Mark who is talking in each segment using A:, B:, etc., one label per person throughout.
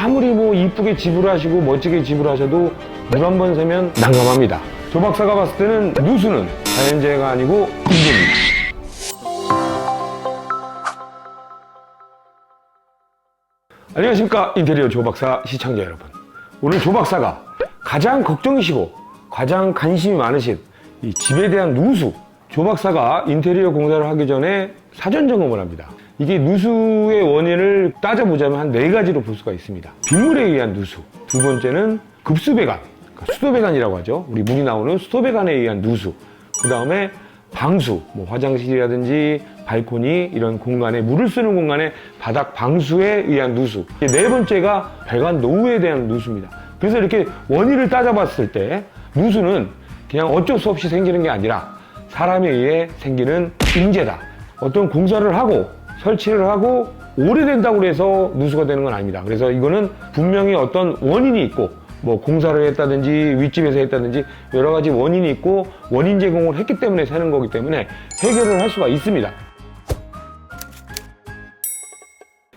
A: 아무리 뭐 이쁘게 집을 하시고 멋지게 집을 하셔도 물 한 번 새면 난감합니다. 조 박사가 봤을 때는 누수는 자연재해가 아니고 인재입니다. 안녕하십니까, 인테리어 조 박사 시청자 여러분. 오늘 조 박사가 가장 걱정이시고 가장 관심이 많으신 이 집에 대한 누수, 조 박사가 인테리어 공사를 하기 전에 사전 점검을 합니다. 이게 누수의 원인을 따져보자면 한 4가지로 볼 수가 있습니다. 빗물에 의한 누수, 두 번째는 급수배관, 그러니까 수도배관이라고 하죠. 우리 물이 나오는 수도배관에 의한 누수, 그 다음에 방수, 뭐 화장실이라든지 발코니 이런 공간에, 물을 쓰는 공간에 바닥 방수에 의한 누수. 네 번째가 배관 노후에 대한 누수입니다. 그래서 이렇게 원인을 따져봤을 때 누수는 그냥 어쩔 수 없이 생기는 게 아니라 사람에 의해 생기는 인재다. 어떤 공사를 하고 설치를 하고 오래된다고 해서 누수가 되는 건 아닙니다. 그래서 이거는 분명히 어떤 원인이 있고, 뭐 공사를 했다든지 윗집에서 했다든지 여러 가지 원인이 있고 원인 제공을 했기 때문에 새는 거기 때문에 해결을 할 수가 있습니다.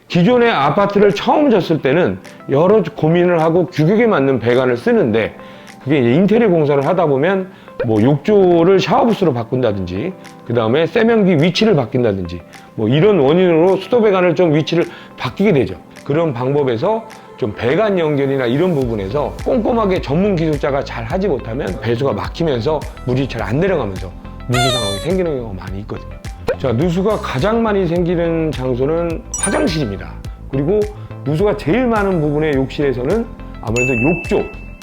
A: 기존의 아파트를 처음 졌을 때는 여러 고민을 하고 규격에 맞는 배관을 쓰는데, 그게 이제 인테리어 공사를 하다 보면 뭐 욕조를 샤워부스로 바꾼다든지, 그 다음에 세면기 위치를 바뀐다든지, 뭐 이런 원인으로 수도 배관을 좀 위치를 바뀌게 되죠. 그런 방법에서 좀 배관 연결이나 이런 부분에서 꼼꼼하게 전문 기술자가 잘 하지 못하면 배수가 막히면서 물이 잘 안 내려가면서 누수 상황이 생기는 경우가 많이 있거든요. 자, 누수가 가장 많이 생기는 장소는 화장실입니다. 그리고 누수가 제일 많은 부분의 욕실에서는 아무래도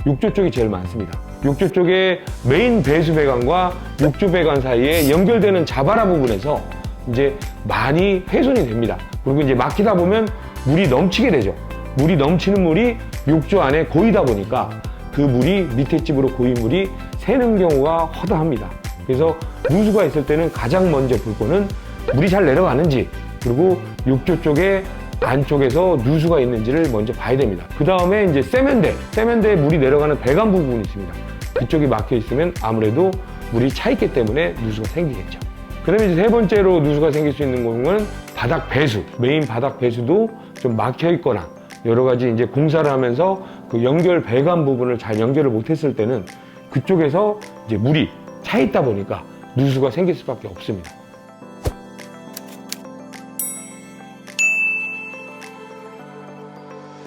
A: 욕조 쪽이 제일 많습니다. 욕조 쪽에 메인 배수 배관과 욕조 배관 사이에 연결되는 자바라 부분에서 이제 많이 훼손이 됩니다. 그리고 이제 막히다 보면 물이 넘치게 되죠. 물이 넘치는 물이 욕조 안에 고이다 보니까 그 물이 밑에 집으로 고인 물이 새는 경우가 허다합니다. 그래서 누수가 있을 때는 가장 먼저 볼 거는 물이 잘 내려가는지, 그리고 욕조 쪽에 안쪽에서 누수가 있는지를 먼저 봐야 됩니다. 그 다음에 이제 세면대에 물이 내려가는 배관 부분이 있습니다. 그쪽이 막혀 있으면 아무래도 물이 차 있기 때문에 누수가 생기겠죠. 그 다음에 이제 세 번째로 누수가 생길 수 있는 경우는 바닥 배수, 메인 바닥 배수도 좀 막혀 있거나 여러 가지 이제 공사를 하면서 그 연결 배관 부분을 잘 연결을 못했을 때는 그쪽에서 이제 물이 차 있다 보니까 누수가 생길 수밖에 없습니다.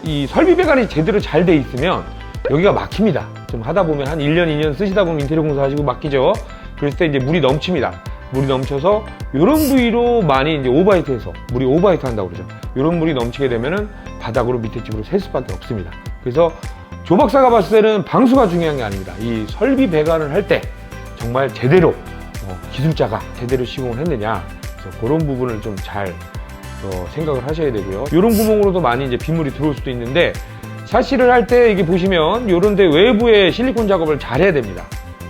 A: 이 설비 배관이 제대로 잘 돼 있으면 여기가 막힙니다. 좀 하다 보면 한 1년, 2년 쓰시다 보면 인테리어 공사 하시고 막히죠. 그럴 때 이제 물이 넘칩니다. 물이 넘쳐서 이런 부위로 많이 이제 오버히트해서 물이 오버히트 한다고 그러죠. 이런 물이 넘치게 되면은 바닥으로 밑에 집으로 셀 수밖에 없습니다. 그래서 조 박사가 봤을 때는 방수가 중요한 게 아닙니다. 이 설비 배관을 할 때 정말 제대로 기술자가 제대로 시공을 했느냐, 그래서 그런 부분을 좀 잘 생각을 하셔야 되고요. 이런 구멍으로도 많이 이제 빗물이 들어올 수도 있는데, 샤시를 할 때 이게 보시면 이런 데 외부에 실리콘 작업을 잘 해야 됩니다.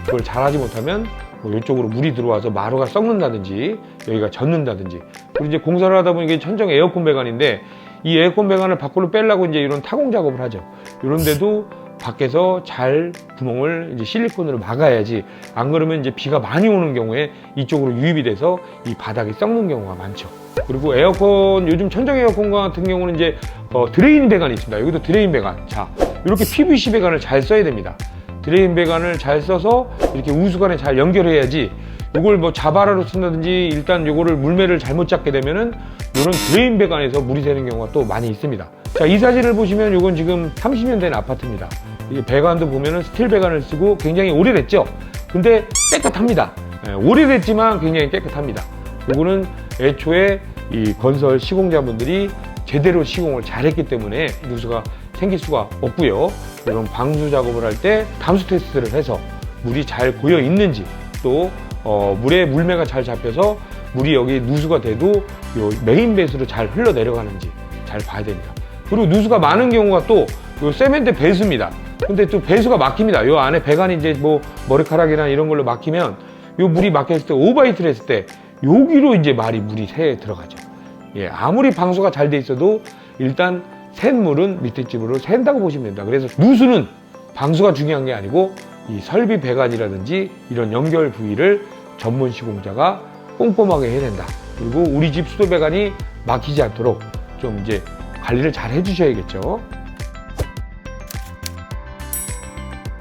A: 그걸 잘 하지 못하면 뭐 이쪽으로 물이 들어와서 마루가 썩는다든지 여기가 젖는다든지, 그리고 이제 공사를 하다 보니 이게 천정 에어컨 배관인데 이 에어컨 배관을 밖으로 빼려고 이제 이런 타공 작업을 하죠. 이런 데도 밖에서 잘 구멍을 이제 실리콘으로 막아야지, 안 그러면 이제 비가 많이 오는 경우에 이쪽으로 유입이 돼서 이 바닥이 썩는 경우가 많죠. 그리고 에어컨, 요즘 천정 에어컨 같은 경우는 이제 드레인 배관이 있습니다. 여기도 드레인 배관. 자, 이렇게 PVC 배관을 잘 써야 됩니다. 드레인 배관을 잘 써서 이렇게 우수관에 잘 연결해야지, 이걸 뭐 자바라로 쓴다든지 일단 요거를 물매를 잘못 잡게 되면은 이런 드레인 배관에서 물이 새는 경우가 또 많이 있습니다. 자, 이 사진을 보시면 이건 지금 30년 된 아파트입니다. 이 배관도 보면은 스틸 배관을 쓰고 굉장히 오래됐죠. 근데 깨끗합니다. 오래됐지만 굉장히 깨끗합니다. 요거는 애초에 이 건설 시공자분들이 제대로 시공을 잘했기 때문에 누수가 생길 수가 없고요. 이런 방수 작업을 할 때 담수 테스트를 해서 물이 잘 고여 있는지, 또 물에 물매가 잘 잡혀서 물이 여기 누수가 돼도 요 메인 배수로 잘 흘러 내려가는지 잘 봐야 됩니다. 그리고 누수가 많은 경우가 또 요 세면대 배수입니다. 근데 또 배수가 막힙니다. 요 안에 배관이 이제 뭐 머리카락이나 이런 걸로 막히면 요 물이 막혔을 때, 오버히트를 했을 때 여기로 이제 물이 새에 들어가죠. 예, 아무리 방수가 잘 돼 있어도 일단 샌 물은 밑에 집으로 샌다고 보시면 됩니다. 그래서 누수는 방수가 중요한 게 아니고 이 설비 배관이라든지 이런 연결 부위를 전문 시공자가 꼼꼼하게 해야 된다. 그리고 우리 집 수도 배관이 막히지 않도록 좀 이제 관리를 잘 해주셔야겠죠.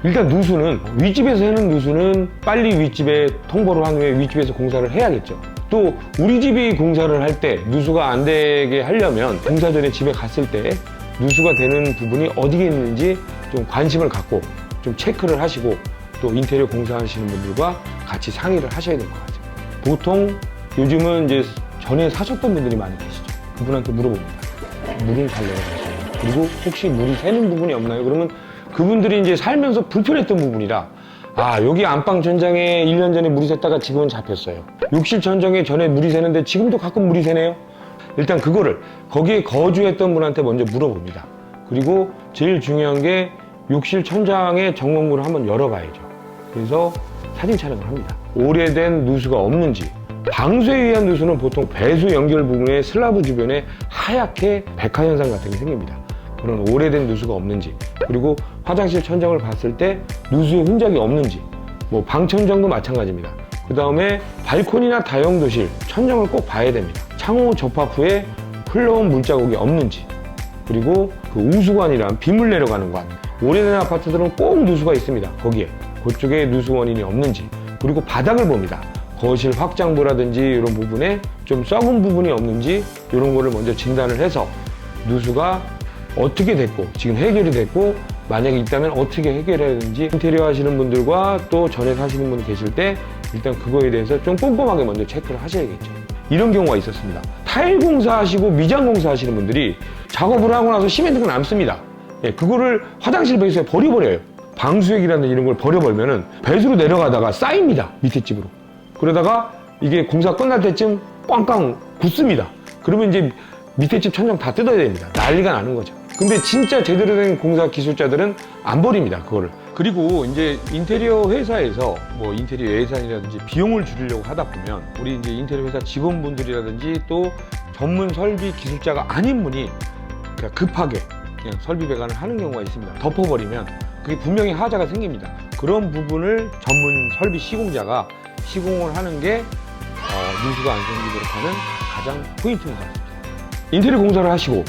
A: 일단 누수는 윗집에서 해는 누수는 빨리 윗집에 통보를 한 후에 윗집에서 공사를 해야겠죠. 또 우리 집이 공사를 할 때 누수가 안 되게 하려면 공사 전에 집에 갔을 때 누수가 되는 부분이 어디에 있는지 좀 관심을 갖고 좀 체크를 하시고 또 인테리어 공사하시는 분들과 같이 상의를 하셔야 될 것 같아요. 보통 요즘은 이제 전에 사셨던 분들이 많이 계시죠. 그분한테 물어봅니다. 물은 잘 내려가시나요? 그리고 혹시 물이 새는 부분이 없나요? 그러면 그분들이 이제 살면서 불편했던 부분이라 여기 안방 천장에 1년 전에 물이 샜다가 지금은 잡혔어요. 욕실 천장에 전에 물이 새는데 지금도 가끔 물이 새네요. 일단 그거를 거기에 거주했던 분한테 먼저 물어봅니다. 그리고 제일 중요한 게 욕실 천장의 정목물을 한번 열어봐야죠. 그래서 사진 촬영을 합니다. 오래된 누수가 없는지, 방수에 의한 누수는 보통 배수 연결 부분에 슬라브 주변에 하얗게 백화 현상 같은 게 생깁니다. 그런 오래된 누수가 없는지, 그리고 화장실 천장을 봤을 때 누수의 흔적이 없는지, 뭐 방천장도 마찬가지입니다. 그 다음에 발코니나 다용도실 천장을 꼭 봐야 됩니다. 창호 접합 후에 흘러온 물자국이 없는지, 그리고 그 우수관이란 빗물 내려가는 관, 오래된 아파트들은 꼭 누수가 있습니다. 거기에 그쪽에 누수 원인이 없는지, 그리고 바닥을 봅니다. 거실 확장부라든지 이런 부분에 좀 썩은 부분이 없는지 이런 거를 먼저 진단을 해서 누수가 어떻게 됐고 지금 해결이 됐고 만약에 있다면 어떻게 해결해야 되는지 인테리어 하시는 분들과 또 전에 사시는 분들 계실 때 일단 그거에 대해서 좀 꼼꼼하게 먼저 체크를 하셔야겠죠. 이런 경우가 있었습니다. 타일 공사하시고 미장 공사하시는 분들이 작업을 하고 나서 시멘트가 남습니다. 그거를 화장실 배수에 버려버려요. 방수액이라든지 이런 걸 버려버리면 배수로 내려가다가 쌓입니다. 밑에 집으로. 그러다가 이게 공사 끝날 때쯤 꽝꽝 굳습니다. 그러면 이제 밑에 집 천장 다 뜯어야 됩니다. 난리가 나는 거죠. 근데 진짜 제대로 된 공사 기술자들은 안 버립니다. 그거를. 그리고 이제 인테리어 회사에서 뭐 인테리어 예산이라든지 비용을 줄이려고 하다 보면 우리 이제 인테리어 회사 직원분들이라든지 또 전문 설비 기술자가 아닌 분이 그냥 급하게 그냥 설비 배관을 하는 경우가 있습니다. 덮어버리면 그게 분명히 하자가 생깁니다. 그런 부분을 전문 설비 시공자가 시공을 하는 게 누수가 안 생기도록 하는 가장 포인트인 것 같습니다. 인테리어 공사를 하시고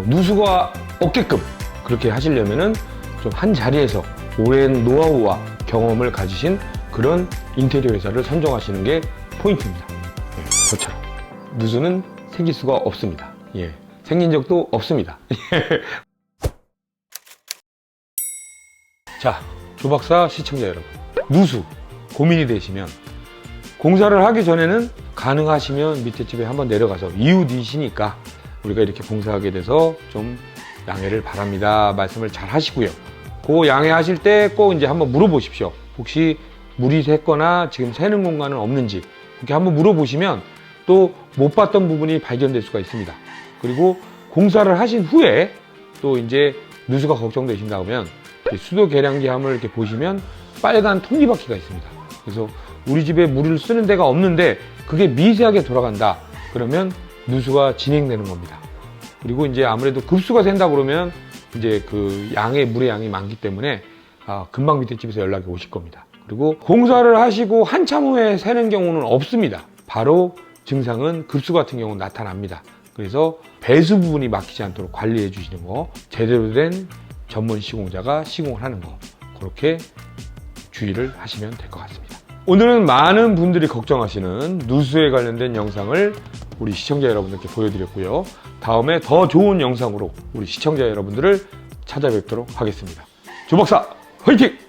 A: 누수가 없게끔 그렇게 하시려면은 좀 한 자리에서 오랜 노하우와 경험을 가지신 그런 인테리어 회사를 선정하시는 게 포인트입니다. 저처럼 누수는 생길 수가 없습니다. 생긴 적도 없습니다. 자, 조박사 시청자 여러분, 누수 고민이 되시면 공사를 하기 전에는 가능하시면 밑에 집에 한번 내려가서 이웃이시니까 우리가 이렇게 공사하게 돼서 좀 양해를 바랍니다 말씀을 잘 하시고요. 그 양해하실 때 꼭 이제 한번 물어보십시오. 혹시 물이 샜거나 지금 새는 공간은 없는지 이렇게 한번 물어보시면 또 못 봤던 부분이 발견될 수가 있습니다. 그리고 공사를 하신 후에 또 이제 누수가 걱정되신다 면 수도 계량기 함을 이렇게 보시면 빨간 톱니바퀴가 있습니다. 그래서 우리 집에 물을 쓰는 데가 없는데 그게 미세하게 돌아간다 그러면 누수가 진행되는 겁니다. 그리고 이제 아무래도 급수가 샌다 그러면 이제 그 물의 양이 많기 때문에 금방 밑에 집에서 연락이 오실 겁니다. 그리고 공사를 하시고 한참 후에 새는 경우는 없습니다. 바로 증상은 급수 같은 경우는 나타납니다. 그래서 배수 부분이 막히지 않도록 관리해 주시는 거, 제대로 된 전문 시공자가 시공을 하는 거, 그렇게 주의를 하시면 될 것 같습니다. 오늘은 많은 분들이 걱정하시는 누수에 관련된 영상을 우리 시청자 여러분들께 보여드렸고요. 다음에 더 좋은 영상으로 우리 시청자 여러분들을 찾아뵙도록 하겠습니다. 조박사 화이팅!